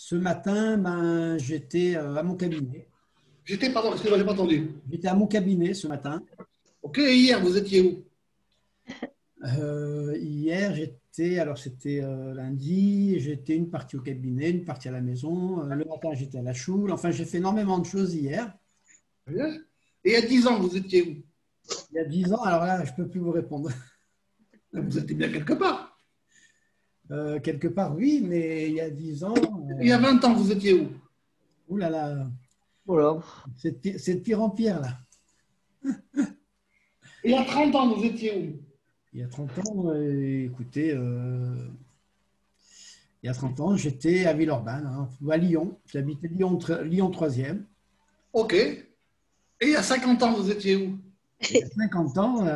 Ce matin, ben, j'étais à mon cabinet. Pardon, excusez-moi, j'ai pas entendu. J'étais à mon cabinet ce matin. Ok, hier, vous étiez où? Hier, alors c'était lundi, j'étais une partie au cabinet, une partie à la maison. Le matin, j'étais à la choule. Enfin, j'ai fait énormément de choses hier. Bien. Et il y a 10 ans, vous étiez où? Il y a 10 ans, alors là, je ne peux plus vous répondre. Vous étiez bien quelque part. Quelque part, oui, mais il y a 10 ans. Il y a 20 ans, vous étiez où? Ouh là là, Voilà. c'est de pire en pire, là. Et il y a 30 ans, vous étiez où? Il y a 30 ans, écoutez, il y a 30 ans, j'étais à Villeurbanne, hein, ou à Lyon. J'habitais Lyon 3e. Ok. Et il y a 50 ans, vous étiez où? Il y a 50 ans,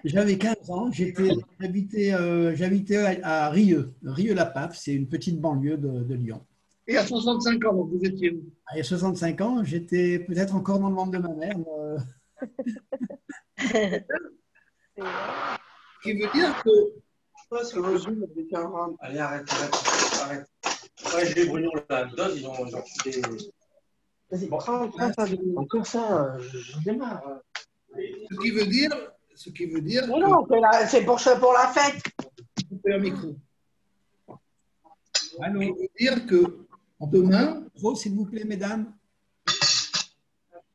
j'avais 15 ans, j'habitais à Rieux, Rieux-la-Pape, c'est une petite banlieue de Lyon. Et il y a 65 ans, vous étiez où? Il y a 65 ans, j'étais peut-être encore dans le ventre de ma mère. Ce qui veut dire que. Allez, arrête. Ouais, j'ai Bruno, la dose, ils ont fait des. Vas-y, bon, encore ça, je démarre. Ce qui veut dire Mais non, c'est pour ça, pour la fête. Coupez un micro. Allô, Ce qui veut dire que demain. Micro, s'il vous plaît, mesdames.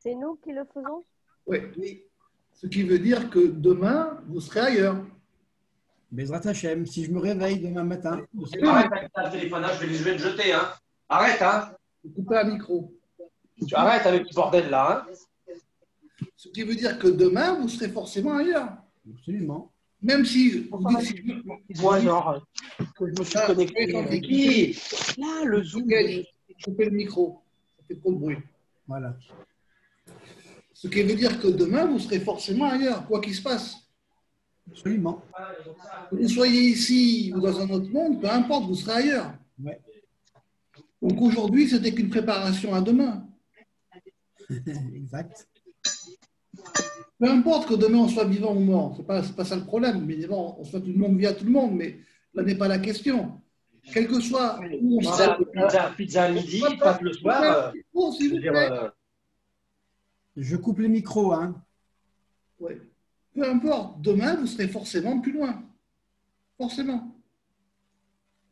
C'est nous qui le faisons? Oui. Ce qui veut dire que demain, vous serez ailleurs. Bezrat Hachem, si je me réveille demain matin. Arrête avec ta téléphone, je vais le jeter. Hein. Arrête, hein. Coupez un micro. Tu arrêtes avec ce bordel là. Hein. Ce qui veut dire que demain, vous serez forcément ailleurs. Absolument. Même si vous dites. Moi, genre, que je me suis connecté. Qui? Là, le Zoom. Coupez le micro. Ça fait trop de bruit. Voilà. Ce qui veut dire que demain, vous serez forcément ailleurs, quoi qu'il se passe. Absolument. Que vous soyez ici ou dans un autre monde, peu importe, vous serez ailleurs. Ouais. Donc aujourd'hui, c'était qu'une préparation à demain. Exact. Peu importe que demain on soit vivant ou mort, c'est pas ça le problème. Mais bon, on souhaite une longue vie à tout le monde, mais là n'est pas la question. Quel que soit où on sera. Pizza à midi, pâte le soir. S'il vous plaît. Je coupe les micros, hein. Ouais. Peu importe, demain vous serez forcément plus loin. Forcément.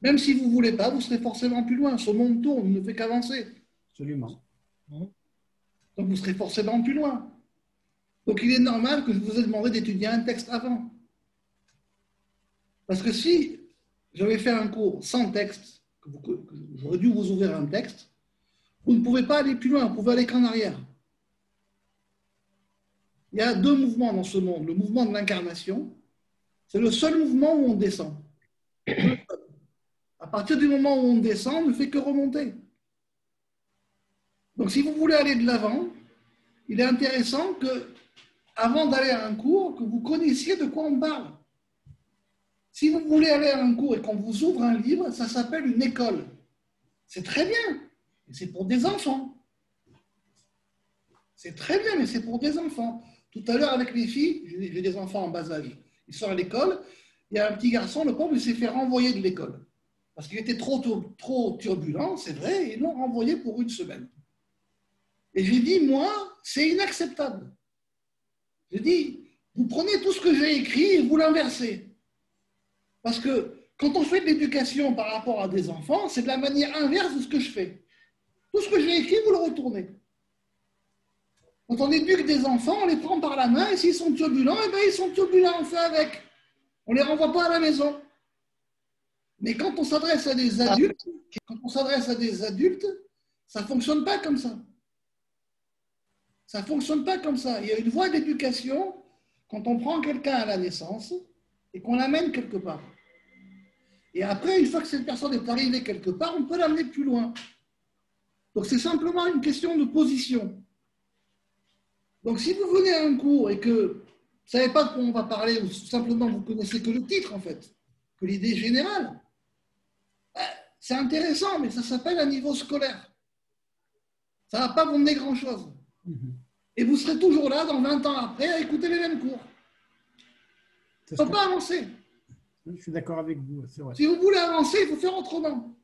Même si vous ne voulez pas, vous serez forcément plus loin. Ce monde tourne, il ne fait qu'avancer. Absolument. Donc vous serez forcément plus loin. Donc il est normal que je vous ai demandé d'étudier un texte avant. Parce que si j'avais fait un cours sans texte, que j'aurais dû vous ouvrir un texte, vous ne pouvez pas aller plus loin, vous pouvez aller qu'en arrière. Il y a deux mouvements dans ce monde. Le mouvement de l'incarnation, c'est le seul mouvement où on descend. À partir du moment où on descend, on ne fait que remonter. Donc si vous voulez aller de l'avant, il est intéressant que, avant d'aller à un cours, que vous connaissiez de quoi on parle. Si vous voulez aller à un cours et qu'on vous ouvre un livre, ça s'appelle une école. C'est très bien, mais c'est pour des enfants. C'est très bien, mais c'est pour des enfants. Tout à l'heure, avec les filles, j'ai des enfants en bas âge. Ils sont à l'école, il y a un petit garçon, le pauvre, il s'est fait renvoyer de l'école. Parce qu'il était trop turbulent, c'est vrai, et ils l'ont renvoyé pour une semaine. Et j'ai dit, moi, c'est inacceptable. J'ai dit, vous prenez tout ce que j'ai écrit et vous l'inversez. Parce que quand on fait de l'éducation par rapport à des enfants, c'est de la manière inverse de ce que je fais. Tout ce que j'ai écrit, vous le retournez. Quand on éduque des enfants, on les prend par la main et s'ils sont turbulents, eh bien, ils sont turbulents, on fait avec. On ne les renvoie pas à la maison. Mais quand on s'adresse à des adultes, ça ne fonctionne pas comme ça. Ça ne fonctionne pas comme ça. Il y a une voie d'éducation quand on prend quelqu'un à la naissance et qu'on l'amène quelque part. Et après, une fois que cette personne est arrivée quelque part, on peut l'amener plus loin. Donc c'est simplement une question de position. Donc si vous venez à un cours et que vous ne savez pas de quoi on va parler, ou simplement vous connaissez que le titre en fait, que l'idée générale, c'est intéressant, mais ça s'appelle un niveau scolaire. Ça ne va pas vous mener grand-chose. Et vous serez toujours là, dans 20 ans après, à écouter les mêmes cours. Il ne faut pas avancer. Je suis d'accord avec vous, c'est vrai. Si vous voulez avancer, il faut faire autrement.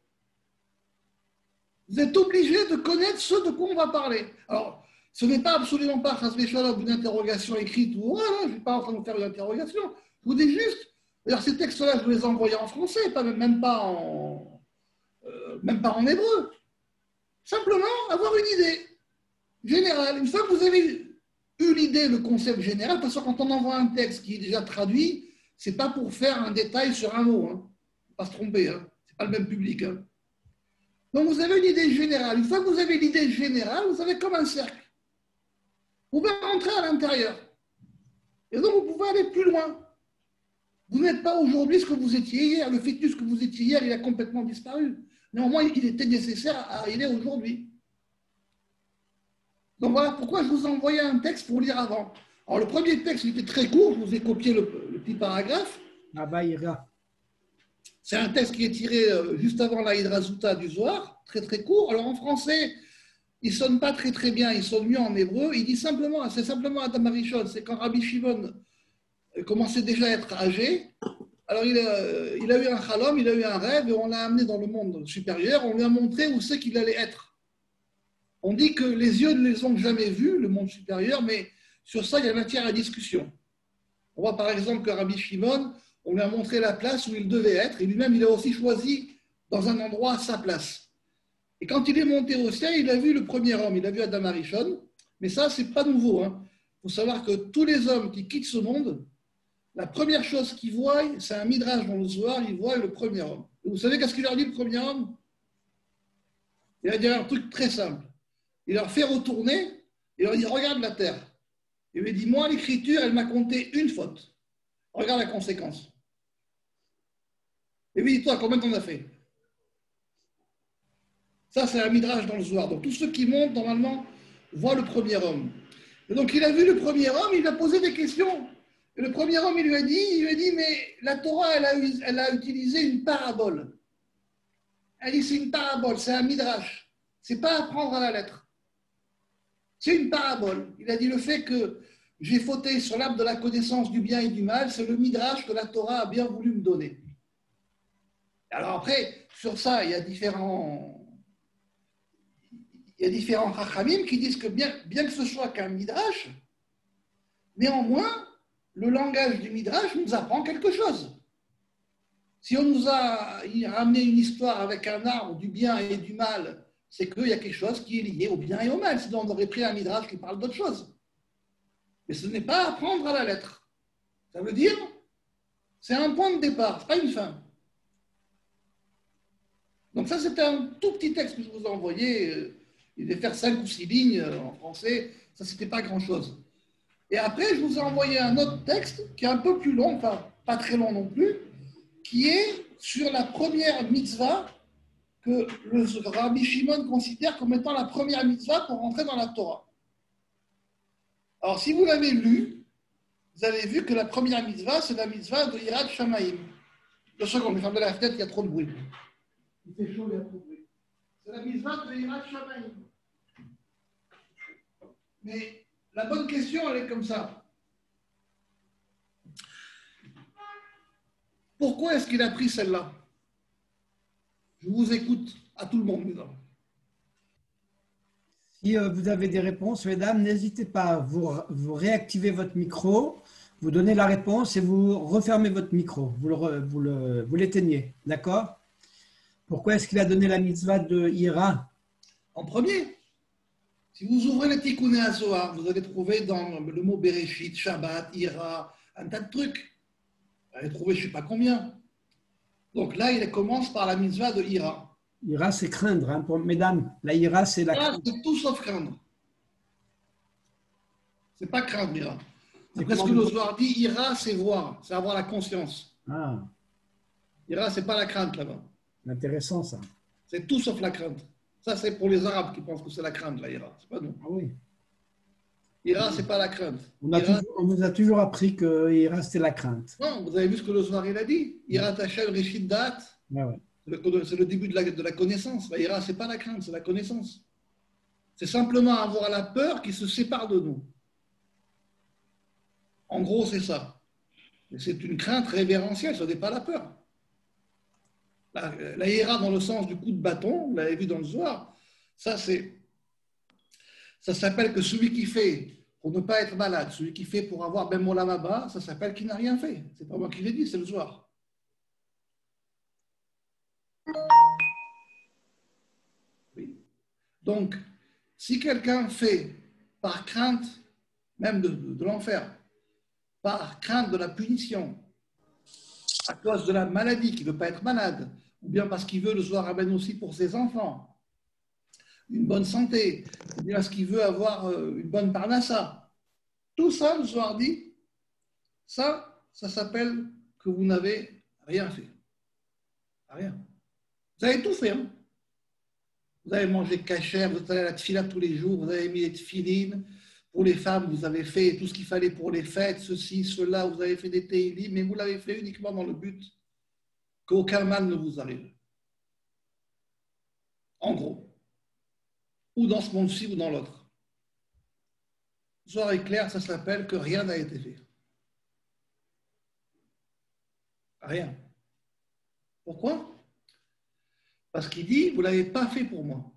Vous êtes obligé de connaître ce de quoi on va parler. Alors, ce n'est pas absolument pas une interrogation écrite ou voilà, je ne suis pas en train de vous faire une interrogation. Je vous dis juste, d'ailleurs ces textes-là, je vous les ai envoyés en français, même pas en hébreu. Simplement avoir une idée générale. Une fois que vous avez eu l'idée, le concept général, parce que quand on envoie un texte qui est déjà traduit, ce n'est pas pour faire un détail sur un mot. Hein. Il ne faut pas se tromper, hein. Ce n'est pas le même public. Hein. Donc vous avez une idée générale. Une fois que vous avez l'idée générale, vous avez comme un cercle. Vous pouvez rentrer à l'intérieur. Et donc vous pouvez aller plus loin. Vous n'êtes pas aujourd'hui ce que vous étiez hier. Le fœtus que vous étiez hier, il a complètement disparu. Néanmoins, il était nécessaire à arriver aujourd'hui. Donc voilà pourquoi je vous ai envoyé un texte pour lire avant. Alors le premier texte, il était très court, je vous ai copié le petit paragraphe. Abba Ira. C'est un texte qui est tiré juste avant la Hydrazuta du Zohar, très très court. Alors en français, il ne sonne pas très très bien, il sonne mieux en hébreu. Il dit simplement, c'est simplement Adam Arishon, c'est quand Rabbi Shimon commençait déjà à être âgé. Alors il a eu un chalom, il a eu un rêve et on l'a amené dans le monde supérieur, on lui a montré où c'est qu'il allait être. On dit que les yeux ne les ont jamais vus, le monde supérieur, mais sur ça, il y a matière à discussion. On voit par exemple que Rabbi Shimon, on lui a montré la place où il devait être, et lui-même, il a aussi choisi dans un endroit sa place. Et quand il est monté au ciel, il a vu le premier homme, il a vu Adam Arishon, mais ça, c'est pas nouveau. Il faut savoir que tous les hommes qui quittent ce monde, la première chose qu'ils voient, c'est un midrash dans le Zohar, ils voient le premier homme. Et vous savez qu'est-ce qu'il leur dit, le premier homme? Il a dit un truc très simple. Il leur fait retourner et leur dit regarde la terre. Il lui dit moi l'écriture elle m'a compté une faute. Regarde la conséquence. Et lui dit toi combien t'en as fait? Ça c'est un midrash dans le Zohar. Donc tous ceux qui montent normalement voient le premier homme. Et donc il a vu le premier homme, il lui a posé des questions. Et le premier homme il lui a dit mais la Torah elle a utilisé une parabole. Elle dit c'est une parabole, c'est un midrash. C'est pas à prendre à la lettre. C'est une parabole. Il a dit le fait que j'ai fauté sur l'arbre de la connaissance du bien et du mal, c'est le midrash que la Torah a bien voulu me donner. Alors après, sur ça, il y a différents chachamim qui disent que bien que ce soit qu'un midrash, néanmoins, le langage du midrash nous apprend quelque chose. Si on nous a ramené une histoire avec un arbre du bien et du mal, c'est qu'il y a quelque chose qui est lié au bien et au mal. Sinon, on aurait pris un midrash qui parle d'autre chose. Mais ce n'est pas à prendre à la lettre. Ça veut dire, c'est un point de départ, ce n'est pas une fin. Donc ça, c'était un tout petit texte que je vous ai envoyé. Il devait faire 5 ou 6 lignes en français. Ça, c'était pas grand-chose. Et après, je vous ai envoyé un autre texte qui est un peu plus long, enfin, pas très long non plus, qui est sur la première mitzvah que le Rabbi Shimon considère comme étant la première mitzvah pour rentrer dans la Torah. Alors, si vous l'avez lu, vous avez vu que la première mitzvah, c'est la mitzvah de Yirat Shamaim. 2 secondes, je vais fermer la fenêtre, il y a trop de bruit. Il fait chaud, il y a trop de bruit. C'est la mitzvah de Yirat Shamaim. Mais la bonne question, elle est comme ça. Pourquoi est-ce qu'il a pris celle-là? Je vous écoute à tout le monde, mesdames. Si vous avez des réponses, mesdames, n'hésitez pas, vous réactivez votre micro, vous donnez la réponse et vous refermez votre micro, vous l'éteignez, d'accord? Pourquoi est-ce qu'il a donné la mitzvah de Ira? En premier, si vous ouvrez le Tikkuné HaZohar, vous allez trouver dans le mot Bereshit, Shabbat, Ira, un tas de trucs. Vous allez trouver je ne sais pas combien. Donc là, il commence par la mitzvah de Ira. Ira, c'est craindre, hein, pour mesdames. La Ira, c'est la crainte. C'est tout sauf craindre. C'est pas craindre, Ira. Après ce que le Zohar dit, Ira, c'est voir, c'est avoir la conscience. Ah. Ira, c'est pas la crainte là-bas. Intéressant ça. C'est tout sauf la crainte. Ça, c'est pour les Arabes qui pensent que c'est la crainte, la Ira. C'est pas nous. Ah oui. Ira, c'est pas la crainte. On nous a toujours appris que Ira, c'était la crainte. Non, vous avez vu ce que le Zohar il a dit. Ira Tachel Rishid Da'at. Ah ouais. C'est le début de la connaissance. La ira, ce n'est pas la crainte, c'est la connaissance. C'est simplement avoir la peur qui se sépare de nous. En gros, c'est ça. Mais c'est une crainte révérentielle, ce n'est pas la peur. La ira dans le sens du coup de bâton, vous l'avez vu dans le Zohar, Ça s'appelle que celui qui fait pour ne pas être malade, celui qui fait pour avoir ben Olam Haba, ça s'appelle qu'il n'a rien fait. C'est pas moi qui l'ai dit, c'est le Zohar. Oui. Donc, si quelqu'un fait par crainte même de l'enfer, par crainte de la punition, à cause de la maladie, qui ne veut pas être malade, ou bien parce qu'il veut, le Zohar ramène aussi pour ses enfants, une bonne santé, ou bien parce qu'il veut avoir une bonne parnassa. Tout ça, le Zohar dit, ça s'appelle que vous n'avez rien fait. Rien. Vous avez tout fait. Hein? Vous avez mangé kasher, vous allez à la tfila tous les jours, vous avez mis les tfilines. Pour les femmes, vous avez fait tout ce qu'il fallait pour les fêtes, ceci, cela, vous avez fait des télim, mais vous l'avez fait uniquement dans le but qu'aucun mal ne vous arrive. En gros. Ou dans ce monde-ci ou dans l'autre. Zohar est clair, ça s'appelle que rien n'a été fait. Rien. Pourquoi? Parce qu'il dit, vous ne l'avez pas fait pour moi.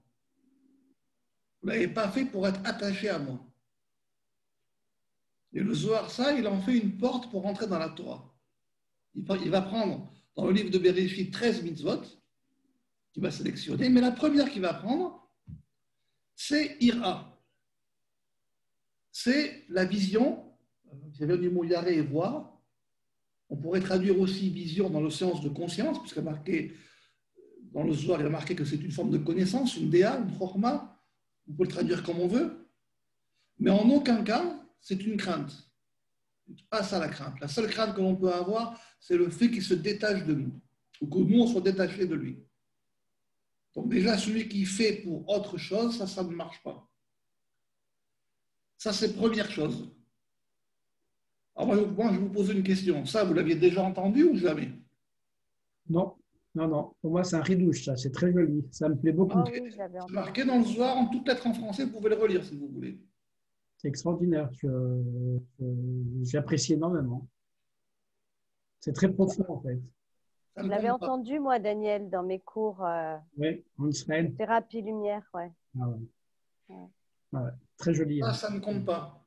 Vous ne l'avez pas fait pour être attaché à moi. Et le Zohar, ça, il en fait une porte pour rentrer dans la Torah. Il va prendre dans le livre de Bereshit 13 mitzvot, qu'il va sélectionner, mais la première qu'il va prendre, c'est Ira. C'est la vision, ça vient du mot yaré et voir. On pourrait traduire aussi vision dans le sens de conscience, puisqu'il a marqué, dans le Zohar, il a marqué que c'est une forme de connaissance, une déa, une chorma. On peut le traduire comme on veut. Mais en aucun cas, c'est une crainte. C'est pas ça la crainte. La seule crainte que l'on peut avoir, c'est le fait qu'il se détache de nous, ou que nous, on soit détachés de lui. Donc déjà, celui qui fait pour autre chose, ça ne marche pas. Ça, c'est première chose. Alors moi, je vous pose une question. Ça, vous l'aviez déjà entendu ou jamais? Non, non, non. Pour moi, c'est un ridouche, ça. C'est très joli. Ça me plaît beaucoup. Oh oui, j'avais C'est entendu. marqué dans le Zohar en toutes lettres en français. Vous pouvez le relire si vous voulez. C'est extraordinaire. J'apprécie énormément. C'est très profond, en fait. Ça Je ne l'avais compte pas. entendu, moi, Daniel, dans mes cours Oui, en Israël. thérapie lumière. Ouais. Ah ouais. Ouais. Ah ouais. Très joli. Hein. Ça ne compte pas.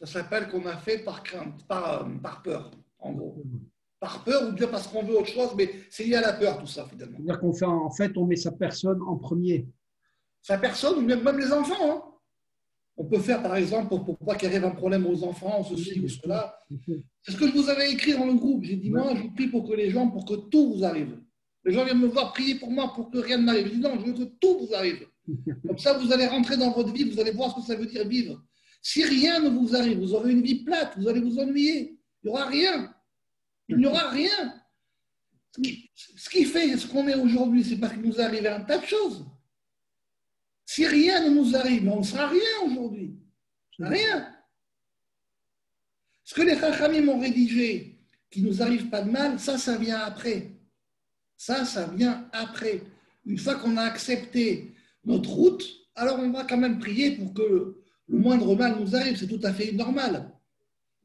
Ça s'appelle qu'on a fait par crainte, par peur, en gros. Par peur ou bien parce qu'on veut autre chose, mais c'est lié à la peur, tout ça, finalement. C'est-à-dire qu'on fait, en fait, on met sa personne en premier. Sa personne, ou même les enfants. Hein. On peut faire, par exemple, pour pas qu'il arrive un problème aux enfants, ceci ou cela. C'est ce que je vous avais écrit dans le groupe. J'ai dit, moi, je prie pour que les gens, pour que tout vous arrive. Les gens viennent me voir prier pour moi pour que rien ne m'arrive. Je dis, non, je veux que tout vous arrive. Comme ça, vous allez rentrer dans votre vie, vous allez voir ce que ça veut dire vivre. Si rien ne vous arrive, vous aurez une vie plate, vous allez vous ennuyer. Il n'y aura rien. Il n'y aura rien. Ce qui fait ce qu'on est aujourd'hui, c'est parce qu'il nous arrive un tas de choses. Si rien ne nous arrive, on ne sera rien aujourd'hui. Rien. Ce que les Chachamim ont rédigé, qui ne nous arrive pas de mal, ça vient après. Ça vient après. Une fois qu'on a accepté notre route, alors on va quand même prier pour que le moindre mal nous arrive. C'est tout à fait normal.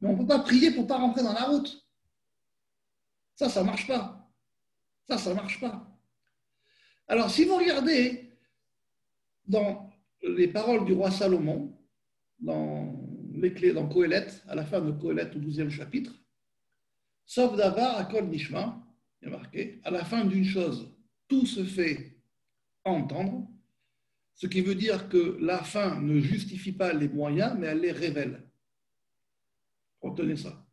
Mais on ne peut pas prier pour ne pas rentrer dans la route. Ça ne marche pas. Ça ne marche pas. Alors, si vous regardez dans les paroles du roi Salomon, dans Qoéleth, à la fin de Qoéleth au 12e chapitre, sauf d'avar à Kol Nishma, il y a marqué, à la fin d'une chose, tout se fait entendre, ce qui veut dire que la fin ne justifie pas les moyens, mais elle les révèle. Retenez ça.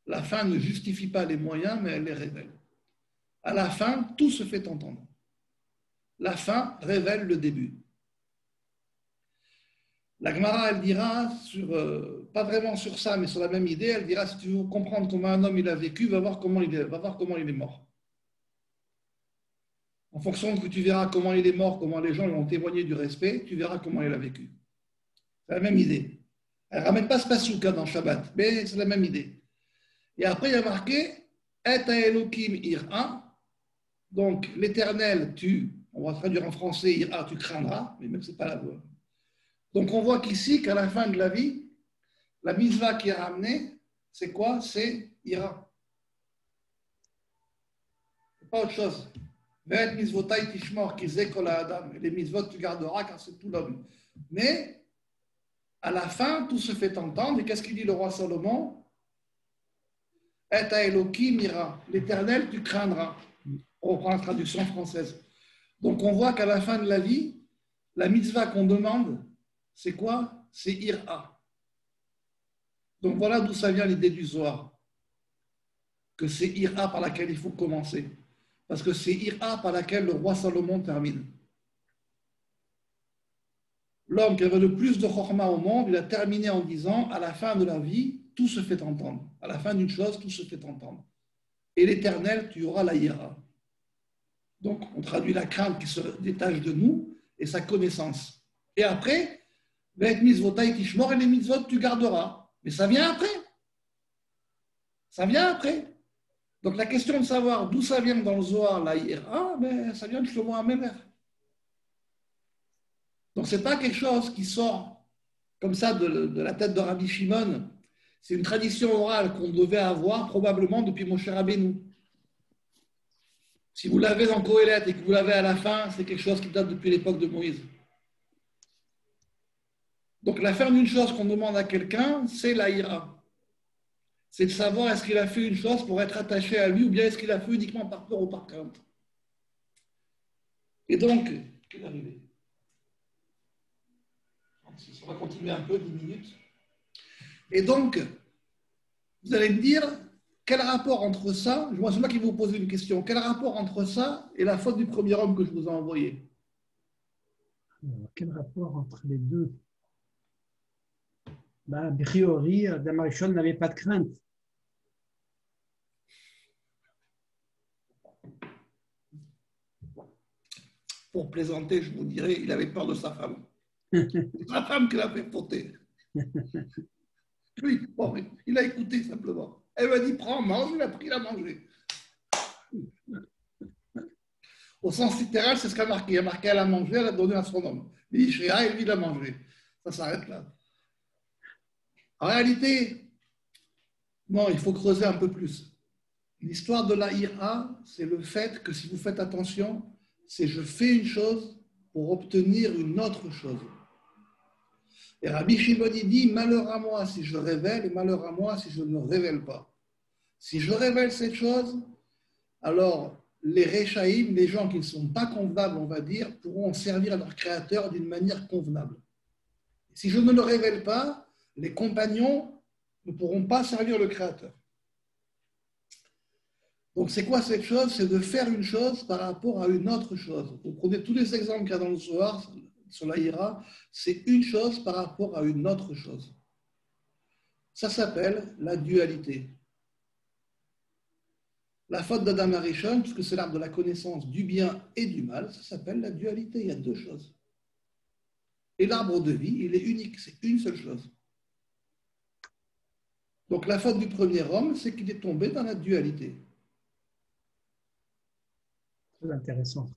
La fin ne justifie pas les moyens, mais elle les révèle. À la fin, tout se fait entendre. La fin révèle le début. La Gemara, elle dira, pas vraiment sur ça, mais sur la même idée, elle dira, si tu veux comprendre comment un homme il a vécu, va voir comment il est mort. En fonction que tu verras comment il est mort, comment les gens lui ont témoigné du respect, tu verras comment il a vécu. C'est la même idée. Elle ne ramène pas ce pasuk dans Shabbat, mais c'est la même idée. Et après, il y a marqué Et Elokim ira. Donc, l'éternel, on va traduire en français, ira, tu craindras, mais même c'est pas la voix. Donc, on voit qu'ici, qu'à la fin de la vie, la mitzvah qui est ramenée, c'est quoi? C'est ira. C'est pas autre chose. Ve'et mitzvotai tishmor ki ze kol ha'adam. Et les mitzvot tu garderas car c'est tout l'homme. Mais à la fin, tout se fait entendre. Et qu'est-ce qu'il dit le roi Salomon? Et Elohim ira. L'Éternel tu craindras. On reprend la traduction française. Donc on voit qu'à la fin de la vie, la mitzvah qu'on demande, c'est quoi? C'est ira. Donc voilà d'où ça vient l'idée du Zohar. Que c'est ira par laquelle il faut commencer. Parce que c'est ira par laquelle le roi Salomon termine. L'homme qui avait le plus de chorma au monde, il a terminé en disant, à la fin de la vie, tout se fait entendre. À la fin d'une chose, tout se fait entendre. Et l'Éternel, tu auras la ira. Donc, on traduit la crainte qui se détache de nous et sa connaissance. Et après, et les mitzvot, tu garderas. Mais ça vient après. Ça vient après. Donc, la question de savoir d'où ça vient dans le Zohar, la ira, ben, ça vient de Shlomo HaMelech. Donc, ce n'est pas quelque chose qui sort comme ça de la tête de Rabbi Shimon. C'est une tradition orale qu'on devait avoir probablement depuis Moshe Rabbeinu. Si vous l'avez dans Kohelet et que vous l'avez à la fin, c'est quelque chose qui date depuis l'époque de Moïse. Donc, la fin d'une chose qu'on demande à quelqu'un, c'est la ira. C'est de savoir est-ce qu'il a fait une chose pour être attaché à lui ou bien est-ce qu'il a fait uniquement par peur ou par crainte. Et donc, qu'est-ce qui est arrivé? On va continuer un peu, 10 minutes. Et donc, vous allez me dire, quel rapport entre ça, moi c'est moi qui vais vous poser une question, quel rapport entre ça et la faute du premier homme que je vous ai envoyé? Quel rapport entre les deux? A priori, Adam Arishon n'avait pas de crainte. Pour plaisanter, je vous dirais, il avait peur de sa femme. C'est sa femme qui l'a fait fauter. Lui, bon, il a écouté simplement. Elle m'a dit, prends, mange, il a pris, il a mangé. Au sens littéral, c'est ce qu'a marqué. Il a marqué, elle a mangé, elle a donné à son homme. Il dit, Shria, et lui, il a mangé. Ça s'arrête là. En réalité, non, il faut creuser un peu plus. L'histoire de la ira, c'est le fait que si vous faites attention, c'est je fais une chose pour obtenir une autre chose. Et Rabbi Shimon dit, malheur à moi si je révèle et malheur à moi si je ne révèle pas. Si je révèle cette chose, alors les Réchaïm, les gens qui ne sont pas convenables, on va dire, pourront servir à leur créateur d'une manière convenable. Si je ne le révèle pas, les compagnons ne pourront pas servir le créateur. Donc c'est quoi cette chose? C'est de faire une chose par rapport à une autre chose. Vous prenez tous les exemples qu'il y a dans le Zohar sur la ira, c'est une chose par rapport à une autre chose. Ça s'appelle la dualité. La faute d'Adam Arishon, puisque c'est l'arbre de la connaissance du bien et du mal, ça s'appelle la dualité. Il y a deux choses. Et l'arbre de vie, il est unique, c'est une seule chose. Donc la faute du premier homme, c'est qu'il est tombé dans la dualité. Très intéressant.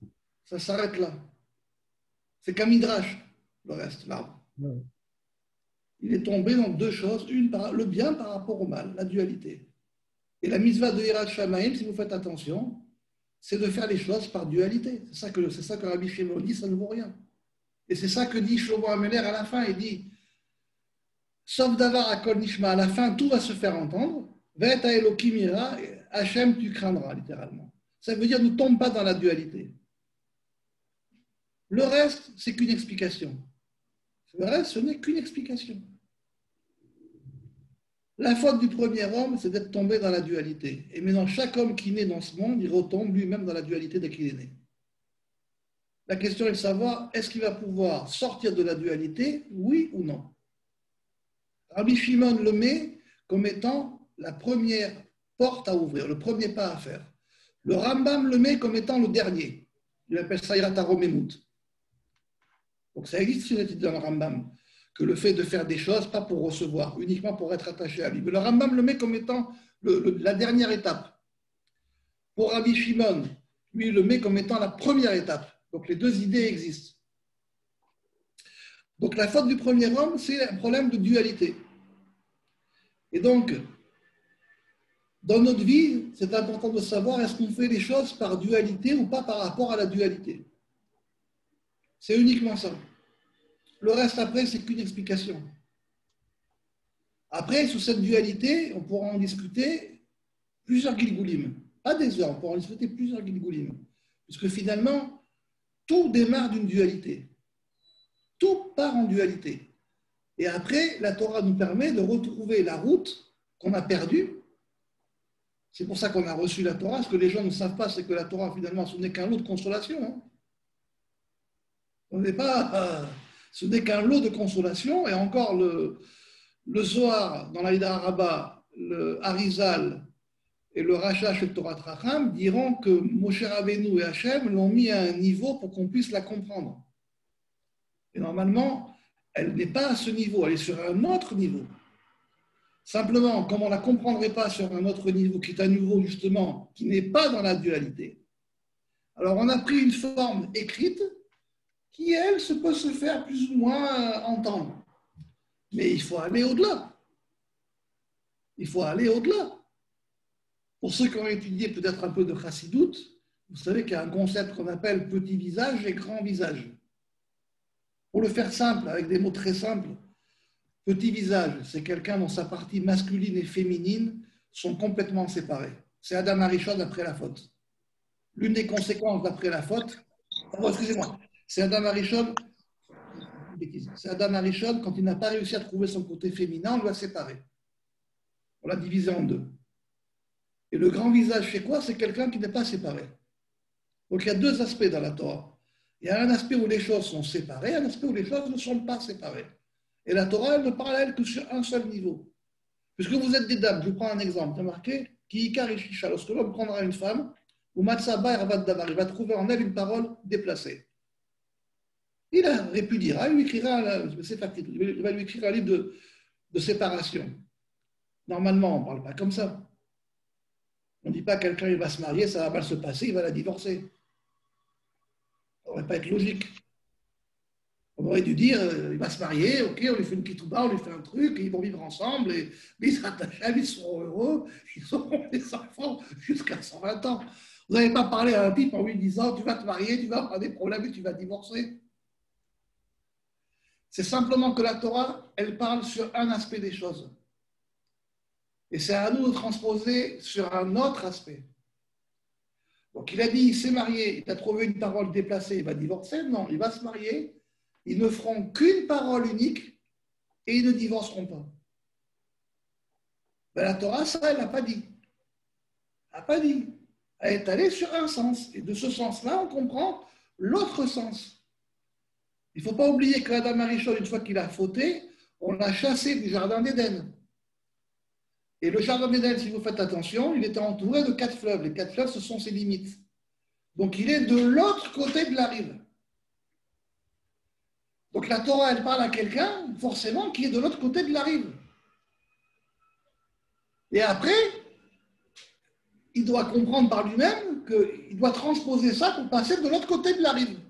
Ça s'arrête là. C'est qu'un midrash, le reste, l'arbre. Oui. Il est tombé dans deux choses, le bien par rapport au mal, la dualité. Et la mitzvah de Hirat Shamaim, si vous faites attention, c'est de faire les choses par dualité. C'est ça que Rabbi Shimon dit, ça ne vaut rien. Et c'est ça que dit Shlomo HaMelech à la fin, il dit sauf d'avar à Kol Nishma, à la fin, tout va se faire entendre. Ve'et Elohim ira, Hachem, tu craindras, littéralement. Ça veut dire ne tombe pas dans la dualité. Le reste, c'est qu'une explication. Le reste, ce n'est qu'une explication. La faute du premier homme, c'est d'être tombé dans la dualité. Et maintenant, chaque homme qui naît dans ce monde, il retombe lui-même dans la dualité dès qu'il est né. La question est de savoir, est-ce qu'il va pouvoir sortir de la dualité, oui ou non? Rabbi Shimon le met comme étant la première porte à ouvrir, le premier pas à faire. Le Rambam le met comme étant le dernier. Il appelle ça Hirat HaRomemut. Donc ça existe une étude dans le Rambam, que le fait de faire des choses, pas pour recevoir, uniquement pour être attaché à lui. Mais le Rambam le met comme étant la dernière étape. Pour Rabbi Shimon, lui, il le met comme étant la première étape. Donc les deux idées existent. Donc la faute du premier homme, c'est un problème de dualité. Et donc, Dans notre vie, c'est important de savoir est-ce qu'on fait les choses par dualité ou pas par rapport à la dualité. C'est uniquement ça. Le reste après, c'est qu'une explication. Après, sur cette dualité, on pourra en discuter plusieurs Gilgulim. Pas des heures, on pourra en discuter plusieurs Gilgulim. Puisque finalement, tout démarre d'une dualité. Tout part en dualité. Et après, la Torah nous permet de retrouver la route qu'on a perdue. C'est pour ça qu'on a reçu la Torah. Ce que les gens ne savent pas, c'est que la Torah, finalement, ce n'est qu'un lot de consolation. Hein. Ce n'est qu'un lot de consolation. Et encore, le Zohar, dans l'Aïda Araba, le Harizal et le Rashash et le Torah Tracham diront que Moshe Rabbeinu et Hachem l'ont mis à un niveau pour qu'on puisse la comprendre. Et normalement, elle n'est pas à ce niveau, elle est sur un autre niveau. Simplement, comme on ne la comprendrait pas sur un autre niveau, qui est un niveau justement qui n'est pas dans la dualité, alors on a pris une forme écrite qui, elle, peut se faire plus ou moins entendre. Mais il faut aller au-delà. Il faut aller au-delà. Pour ceux qui ont étudié peut-être un peu de Chassidoute, vous savez qu'il y a un concept qu'on appelle petit visage et grand visage. Pour le faire simple, avec des mots très simples, petit visage, c'est quelqu'un dont sa partie masculine et féminine sont complètement séparées. C'est Adam Arishon après la faute. L'une des conséquences d'après la faute, excusez-moi, c'est Adam Arishon, quand il n'a pas réussi à trouver son côté féminin, on l'a séparé. On l'a divisé en deux. Et le grand visage, c'est quoi? C'est quelqu'un qui n'est pas séparé. Donc il y a deux aspects dans la Torah. Il y a un aspect où les choses sont séparées, un aspect où les choses ne sont pas séparées. Et la Torah, elle ne parle à elle que sur un seul niveau. Puisque vous êtes des dames, je vous prends un exemple, c'est marqué Ki Ikar Ishisha, lorsque l'homme prendra une femme, ou Matsaba Ervad Davar, il va trouver en elle une parole déplacée. Il aurait pu dire, il va lui écrire un livre de séparation. Normalement, on ne parle pas comme ça. On ne dit pas quelqu'un il va se marier, ça va mal se passer, il va la divorcer. Ça n'aurait pas être logique. On aurait dû dire, il va se marier, ok, on lui fait une kitouba, on lui fait un truc, ils vont vivre ensemble, et ils s'attachent, ils seront heureux, ils auront des enfants jusqu'à 120 ans. Vous n'avez pas parlé à un type en lui disant, tu vas te marier, tu vas avoir des problèmes et tu vas divorcer. C'est simplement que la Torah, elle parle sur un aspect des choses. Et c'est à nous de transposer sur un autre aspect. Donc il a dit, il s'est marié, il a trouvé une parole déplacée, il va divorcer. Non, il va se marier, ils ne feront qu'une parole unique et ils ne divorceront pas. Mais la Torah, ça, elle n'a pas dit. Elle n'a pas dit. Elle est allée sur un sens. Et de ce sens-là, on comprend l'autre sens. Il ne faut pas oublier que Adam Arishon, une fois qu'il a fauté, on l'a chassé du jardin d'Éden. Et le jardin d'Éden, si vous faites attention, il était entouré de 4 fleuves. Les 4 fleuves, ce sont ses limites. Donc, il est de l'autre côté de la rive. Donc, la Torah, elle parle à quelqu'un, forcément, qui est de l'autre côté de la rive. Et après, il doit comprendre par lui-même qu'il doit transposer ça pour passer de l'autre côté de la rive.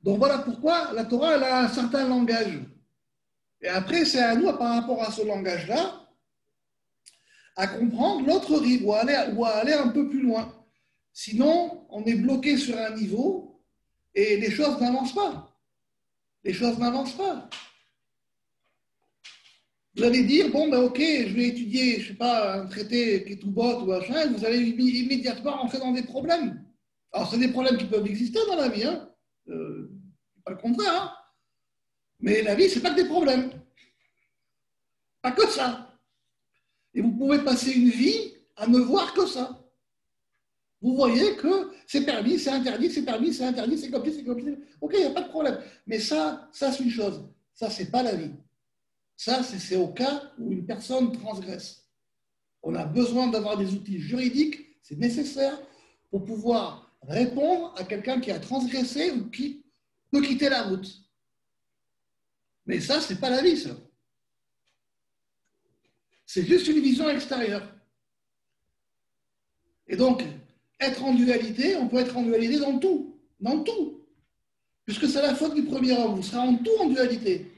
Donc, voilà pourquoi la Torah, elle a un certain langage. Et après, c'est à nous, par rapport à ce langage-là, à comprendre l'autre rive ou à aller un peu plus loin. Sinon, on est bloqué sur un niveau et les choses n'avancent pas. Les choses n'avancent pas. Vous allez dire, bon, ben ok, je vais étudier, je ne sais pas, un traité Ketubot ou machin, et vous allez immédiatement rentrer dans des problèmes. Alors, c'est des problèmes qui peuvent exister dans la vie, hein. Pas le contraire, hein. Mais la vie, ce n'est pas que des problèmes. Pas que ça. Et vous pouvez passer une vie à ne voir que ça. Vous voyez que c'est permis, c'est interdit, c'est permis, c'est interdit, c'est comme ça, c'est comme ça. Ok, il n'y a pas de problème. Mais ça c'est une chose. Ça, ce n'est pas la vie. Ça, c'est au cas où une personne transgresse. On a besoin d'avoir des outils juridiques, c'est nécessaire pour pouvoir répondre à quelqu'un qui a transgressé ou qui peut quitter la route. Mais ça, ce n'est pas la vie, ça. C'est juste une vision extérieure. Et donc, être en dualité, on peut être en dualité dans tout. Dans tout. Puisque c'est la faute du premier homme. Vous serez en tout en dualité.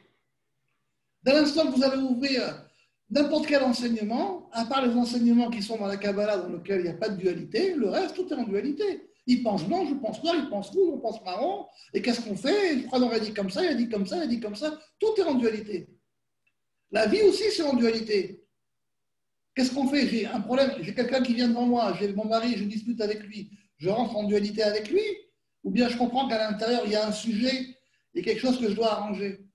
Dès l'instant que vous allez ouvrir n'importe quel enseignement, à part les enseignements qui sont dans la Kabbalah, dans lesquels il n'y a pas de dualité, le reste, tout est en dualité. Il pense blanc, je pense noir, il pense rouge, on pense marron. Et qu'est-ce qu'on fait? Je crois qu'on a dit comme ça, il a dit comme ça, il a dit comme ça. Tout est en dualité. La vie aussi, c'est en dualité. Qu'est-ce qu'on fait? J'ai un problème, j'ai quelqu'un qui vient devant moi, j'ai mon mari, je discute avec lui, je rentre en dualité avec lui, ou bien je comprends qu'à l'intérieur, il y a un sujet, il y a quelque chose que je dois arranger.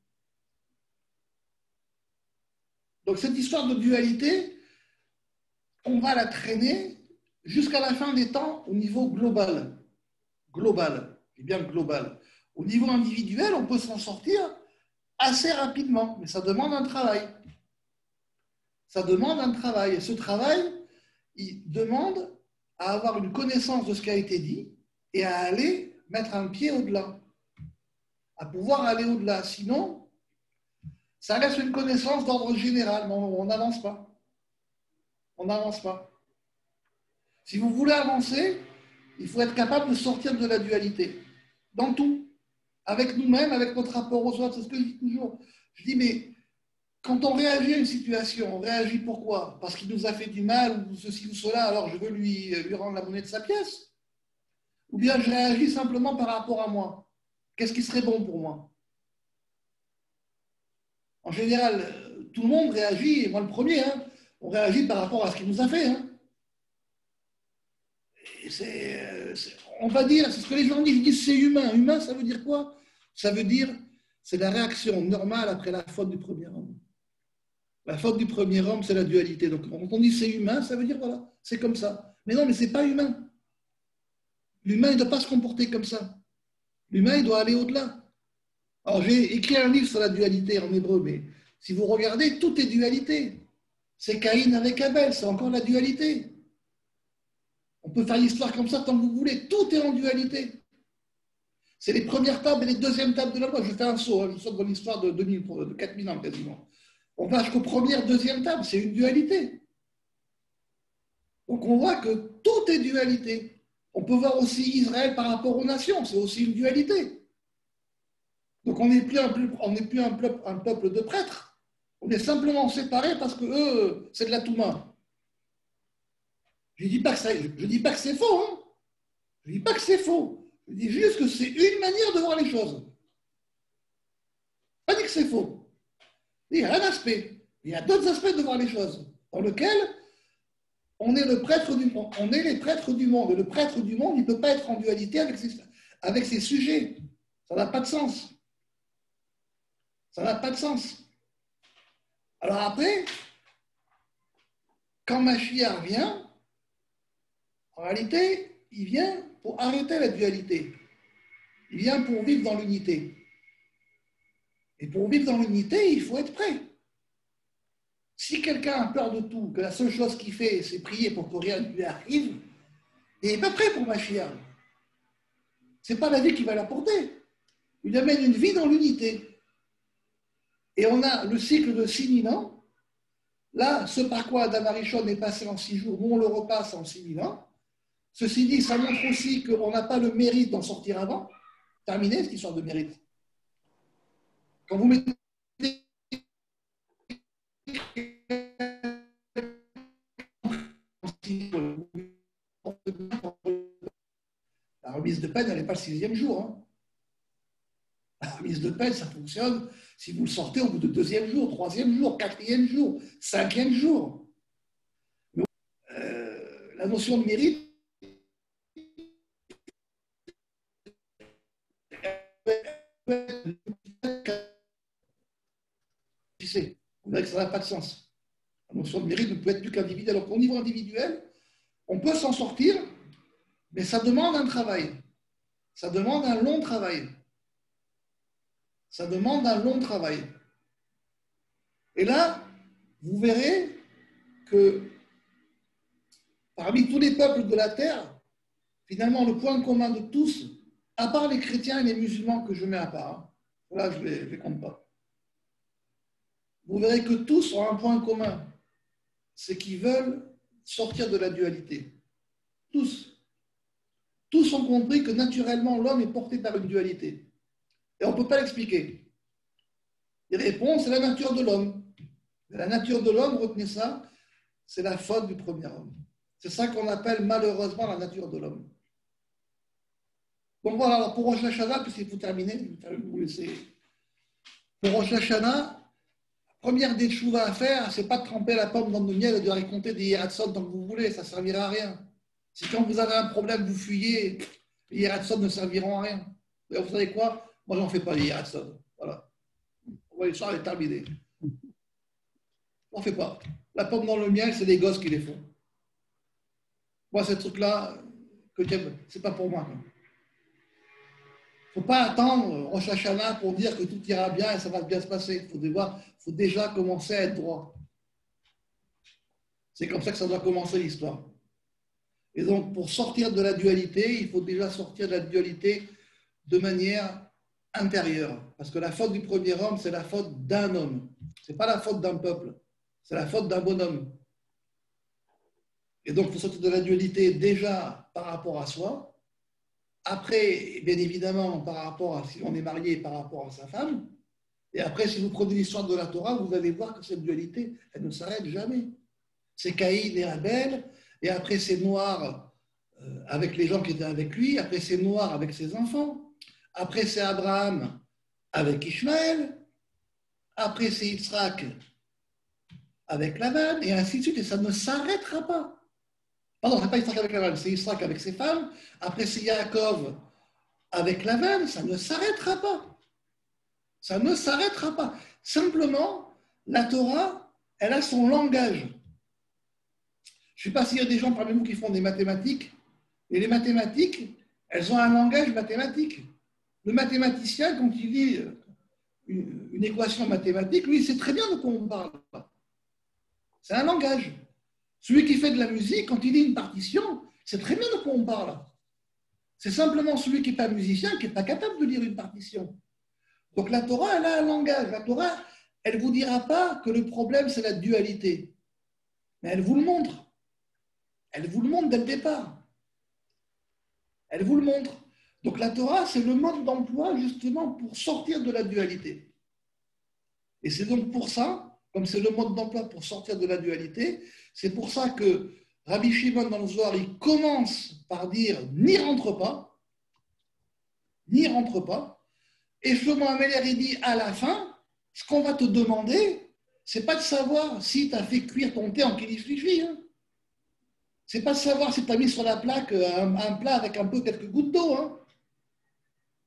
Donc cette histoire de dualité, on va la traîner jusqu'à la fin des temps au niveau global. Global, et bien global. Au niveau individuel, on peut s'en sortir assez rapidement, mais ça demande un travail. Ça demande un travail. Et ce travail, il demande à avoir une connaissance de ce qui a été dit et à aller mettre un pied au-delà. À pouvoir aller au-delà. Sinon, ça reste une connaissance d'ordre général, mais on n'avance pas. On n'avance pas. Si vous voulez avancer, il faut être capable de sortir de la dualité. Dans tout. Avec nous-mêmes, avec notre rapport aux autres. C'est ce que je dis toujours. Je dis, mais quand on réagit à une situation, on réagit pourquoi? Parce qu'il nous a fait du mal ou ceci ou cela, alors je veux lui rendre la monnaie de sa pièce? Ou bien je réagis simplement par rapport à moi? Qu'est-ce qui serait bon pour moi? En général, tout le monde réagit, et moi le premier, hein, on réagit par rapport à ce qu'il nous a fait. Hein. On va dire, c'est ce que les gens disent, ils disent c'est humain. Humain, ça veut dire quoi? Ça veut dire, c'est la réaction normale après la faute du premier homme. La faute du premier homme, c'est la dualité. Donc, quand on dit c'est humain, ça veut dire voilà, c'est comme ça. Mais non, mais c'est pas humain. L'humain, il ne doit pas se comporter comme ça. L'humain, il doit aller au-delà. Alors, j'ai écrit un livre sur la dualité en hébreu, mais si vous regardez, tout est dualité. C'est Caïn avec Abel, c'est encore la dualité. On peut faire l'histoire comme ça tant que vous voulez. Tout est en dualité. C'est les premières tables et les deuxièmes tables de la loi. Je fais un saut, hein, je saute dans l'histoire de 4000 ans quasiment. On va jusqu'aux premières, deuxième tables, c'est une dualité. Donc on voit que tout est dualité. On peut voir aussi Israël par rapport aux nations, c'est aussi une dualité. Donc on n'est plus un peuple de prêtres. On est simplement séparés parce que eux, c'est de la Touma. Je ne dis pas que c'est faux. Hein. Je ne dis pas que c'est faux. Je dis juste que c'est une manière de voir les choses. Pas dit que c'est faux. Il y a un aspect. Il y a d'autres aspects de voir les choses, dans lesquels on est le prêtre du monde. On est les prêtres du monde. Et le prêtre du monde, il ne peut pas être en dualité avec ses sujets. Ça n'a pas de sens. Ça n'a pas de sens. Alors après, quand Mashiach vient, en réalité, il vient pour arrêter la dualité. Il vient pour vivre dans l'unité. Et pour vivre dans l'unité, il faut être prêt. Si quelqu'un a peur de tout, que la seule chose qu'il fait, c'est prier pour que rien ne lui arrive, il n'est pas prêt pour Mashiach. Ce n'est pas la vie qui va l'apporter. Il amène une vie dans l'unité. Et on a le cycle de 6000 ans. Là, ce par quoi Adam Arishon est passé en 6 jours, nous on le repasse en 6000 ans. Ceci dit, ça montre aussi qu'on n'a pas le mérite d'en sortir avant. Terminé cette histoire de mérite. Quand vous mettez la remise de peine, elle n'est pas le 6e jour. Hein. La remise de peine, ça fonctionne si vous le sortez au bout de 2e jour, 3e jour, 4e jour, 5e jour. La notion de mérite, on dirait que ça n'a pas de sens. La notion de mérite ne peut être plus qu'individuelle. Alors qu'au niveau individuel, on peut s'en sortir, mais ça demande un travail. Ça demande un long travail. Ça demande un long travail. Et là, vous verrez que parmi tous les peuples de la terre, finalement, le point commun de tous, à part les chrétiens et les musulmans que je mets à part, là, je ne les compte pas. Vous verrez que tous ont un point commun, c'est qu'ils veulent sortir de la dualité. Tous. Tous ont compris que naturellement, l'homme est porté par une dualité. Et on ne peut pas l'expliquer. Il répond, c'est la nature de l'homme. La nature de l'homme, retenez ça, c'est la faute du premier homme. C'est ça qu'on appelle malheureusement la nature de l'homme. Donc voilà, alors pour Rosh Hashanah, puisqu'il faut terminer, je vais vous laisser. Pour Rosh Hashanah, première des tchouvas à faire, c'est pas de tremper la pomme dans le miel et de raconter des hiratson tant que vous voulez, ça ne servira à rien. Si quand vous avez un problème, vous fuyez, les hiratson ne serviront à rien. Et vous savez quoi? Moi, j'en fais pas les hiratson. Voilà. L'histoire est terminée. On ne fait pas. La pomme dans le miel, c'est les gosses qui les font. Moi, ces trucs-là, c'est pas pour moi. Il ne faut pas attendre Rosh Hashanah pour dire que tout ira bien et ça va bien se passer. Il faut déjà commencer à être droit. C'est comme ça que ça doit commencer l'histoire. Et donc, pour sortir de la dualité, il faut déjà sortir de la dualité de manière intérieure. Parce que la faute du premier homme, c'est la faute d'un homme. Ce n'est pas la faute d'un peuple. C'est la faute d'un bonhomme. Et donc, il faut sortir de la dualité déjà par rapport à soi. Après, bien évidemment, par rapport à si on est marié, par rapport à sa femme. Et après, si vous prenez l'histoire de la Torah, vous allez voir que cette dualité, elle ne s'arrête jamais. C'est Caïn et Abel, et après c'est noir avec les gens qui étaient avec lui, après c'est noir avec ses enfants, après c'est Abraham avec Ishmaël, après c'est Yitzhak avec Laban, et ainsi de suite, et ça ne s'arrêtera pas. Pardon, c'est pas Yitzhak avec Laban, c'est Yitzhak avec ses femmes, après c'est Yaakov avec Laban, ça ne s'arrêtera pas. Ça ne s'arrêtera pas. Simplement, la Torah, elle a son langage. Je ne sais pas s'il y a des gens parmi vous qui font des mathématiques, et les mathématiques, elles ont un langage mathématique. Le mathématicien, quand il lit une équation mathématique, lui, il sait très bien de quoi on parle. C'est un langage. Celui qui fait de la musique, quand il lit une partition, c'est très bien de quoi on parle. C'est simplement celui qui n'est pas musicien qui n'est pas capable de lire une partition. Donc la Torah, elle a un langage. La Torah, elle ne vous dira pas que le problème, c'est la dualité. Mais elle vous le montre. Elle vous le montre dès le départ. Elle vous le montre. Donc la Torah, c'est le mode d'emploi justement pour sortir de la dualité. Et c'est donc pour ça, comme c'est le mode d'emploi pour sortir de la dualité, c'est pour ça que Rabbi Shimon dans le Zohar, il commence par dire « n'y rentre pas », et Shlomo Améler, il dit à la fin, ce qu'on va te demander, c'est pas de savoir si tu as fait cuire ton thé en kiliflifi, hein. C'est pas de savoir si tu as mis sur la plaque un plat avec un peu quelques gouttes d'eau, hein.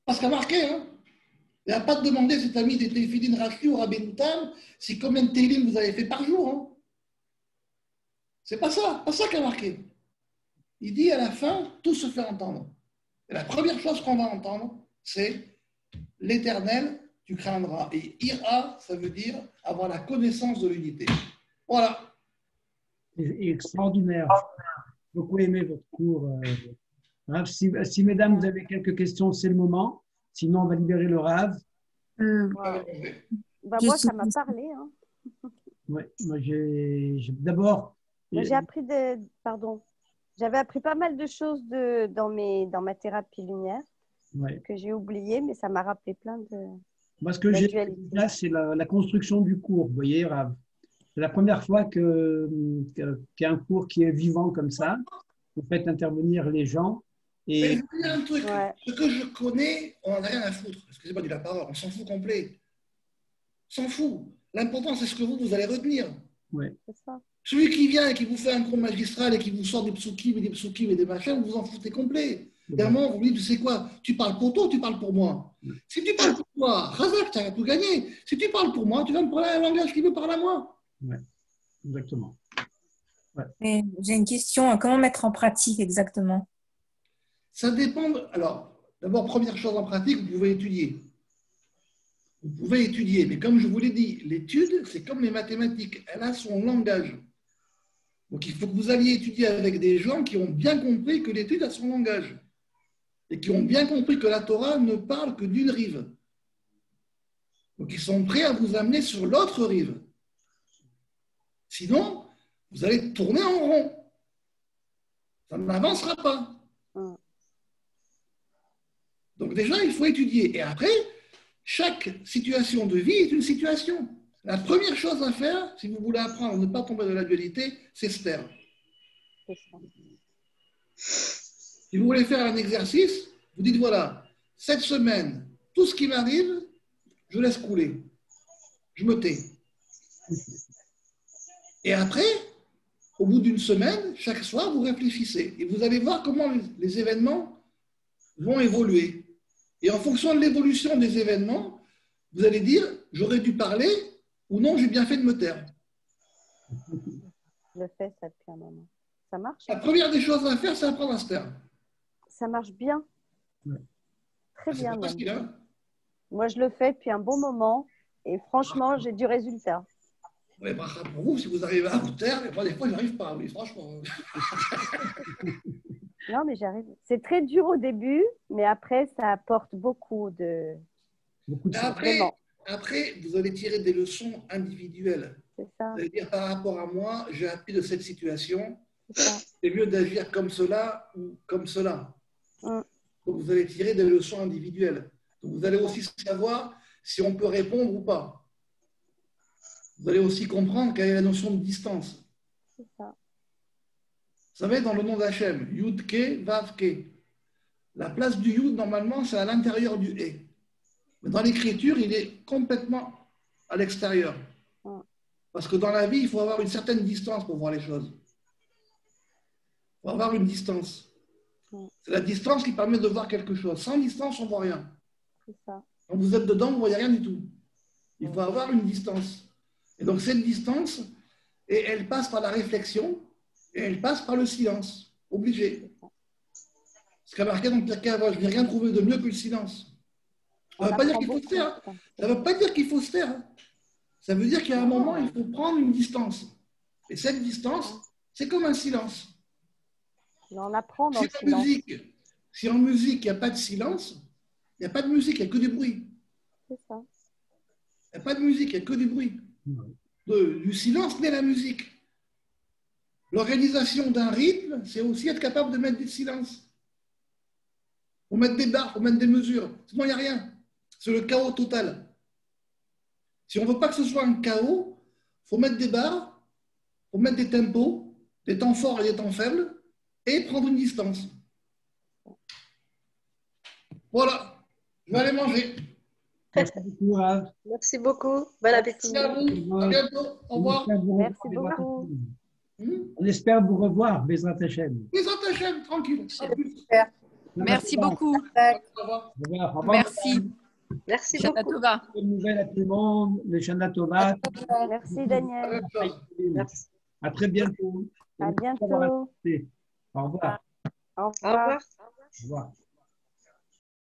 Pas ce qu'a marqué, hein. Il n'y a pas de demander si tu as mis des téfilines rachis ou rabénoutam, si combien de télim vous avez fait par jour, hein. C'est pas ça qu'il a marqué. Il dit à la fin, tout se fait entendre. Et la première chose qu'on va entendre, c'est l'Éternel, tu craindras. Et ira, ça veut dire avoir la connaissance de l'unité. Voilà. Extraordinaire. J'ai beaucoup aimé votre cours. Rav. Si, mesdames, vous avez quelques questions, c'est le moment. Sinon, on va libérer le Rav. Moi, ça m'a parlé. Hein. Ouais, moi, d'abord. J'ai appris J'avais appris pas mal de choses dans ma thérapie lumière que j'ai oublié, mais ça m'a rappelé plein de. Moi, ce que j'ai là, c'est la construction du cours. Vous voyez, Rav. C'est la première fois qu'il y a un cours qui est vivant comme ça. Vous faites intervenir les gens. Et... Mais je veux dire un truc. Ouais. Ce que je connais, on n'en a rien à foutre. Excusez-moi de la parole, on s'en fout complet. On s'en fout. L'important, c'est ce que vous allez retenir. Ouais. C'est ça. Celui qui vient et qui vous fait un cours magistral et qui vous sort des psukim et des machins, vous vous en foutez complet. Dernièrement, vous me dites, tu sais quoi, tu parles pour toi ou tu parles pour moi? Si tu parles pour moi, Razak, tu as tout gagné. Si tu parles pour moi, tu vas me parler un langage qui me parle à moi. Oui, exactement. Ouais. J'ai une question, comment mettre en pratique exactement? Ça dépend. Alors, d'abord, première chose en pratique, vous pouvez étudier. Vous pouvez étudier, mais comme je vous l'ai dit, l'étude, c'est comme les mathématiques, elle a son langage. Donc, il faut que vous alliez étudier avec des gens qui ont bien compris que l'étude a son langage et qui ont bien compris que la Torah ne parle que d'une rive. Donc, ils sont prêts à vous amener sur l'autre rive. Sinon, vous allez tourner en rond. Ça n'avancera pas. Donc déjà, il faut étudier. Et après, chaque situation de vie est une situation. La première chose à faire, si vous voulez apprendre à ne pas tomber dans la dualité, c'est se taire. Si vous voulez faire un exercice, vous dites voilà, cette semaine, tout ce qui m'arrive, je laisse couler. Je me tais. Et après, au bout d'une semaine, chaque soir, vous réfléchissez. Et vous allez voir comment les événements vont évoluer. Et en fonction de l'évolution des événements, vous allez dire, j'aurais dû parler ou non, j'ai bien fait de me taire. Je le fais, ça depuis un moment. Ça marche? La première des choses à faire, c'est apprendre à se taire. Ça marche bien. Très bien. C'est pas facile, hein? Moi, je le fais depuis un bon moment et franchement, j'ai du résultat. Ouais, bah, pour vous, si vous arrivez à vous taire, mais moi, des fois, je n'arrive pas, oui, franchement. Non, mais j'arrive. C'est très dur au début, mais après, ça apporte beaucoup de Après, vous allez tirer des leçons individuelles. C'est ça. Vous allez dire, par rapport à moi, j'ai appris de cette situation. C'est mieux d'agir comme cela ou comme cela. Donc, vous allez tirer des leçons individuelles. Donc, vous allez aussi savoir si on peut répondre ou pas. Vous allez aussi comprendre quelle est la notion de distance. C'est ça. Vous savez, dans le nom d'Hachem, Yud Ke, Vav Ke. La place du Yud, normalement, c'est à l'intérieur du E. Mais dans l'écriture, il est complètement à l'extérieur. Parce que dans la vie, il faut avoir une certaine distance pour voir les choses. Il faut avoir une distance. C'est la distance qui permet de voir quelque chose. Sans distance, on ne voit rien. C'est ça. Quand vous êtes dedans, vous ne voyez rien du tout. Il faut avoir une distance. Et donc, cette distance, elle passe par la réflexion et elle passe par le silence. Obligé. Ce qu'a marqué dans Pirkei Avot, je n'ai rien trouvé de mieux que le silence. Ça ne veut pas dire qu'il faut se taire. Ça ne veut pas dire qu'il faut se taire. Ça veut dire qu'à un moment, il faut prendre une distance. Et cette distance, c'est comme un silence. On apprend dans le silence. Si en musique, il n'y a pas de silence, il n'y a pas de musique, il n'y a que du bruit. C'est ça. Il n'y a pas de musique, il n'y a que du bruit. Du silence naît la musique. L'organisation d'un rythme, c'est aussi être capable de mettre du silence. Il faut mettre des barres, il faut mettre des mesures. Sinon, il n'y a rien. C'est le chaos total. Si on ne veut pas que ce soit un chaos, il faut mettre des barres, il faut mettre des tempos, des temps forts et des temps faibles, et prendre une distance. Voilà. Je vais aller manger. Merci beaucoup. Merci beaucoup. Bon appétit. Merci à vous. À bientôt. Au revoir. Merci beaucoup. On espère vous revoir, Bezrat Hashem. Bezrat Hashem, tranquille. Merci beaucoup. Au revoir. Merci. Merci Shana beaucoup. Tova. Bonne nouvelle à tout le monde. Le Shana Tova. Merci Daniel. Merci. À très bientôt. À bientôt. Au revoir. Au Au revoir. revoir. Au revoir.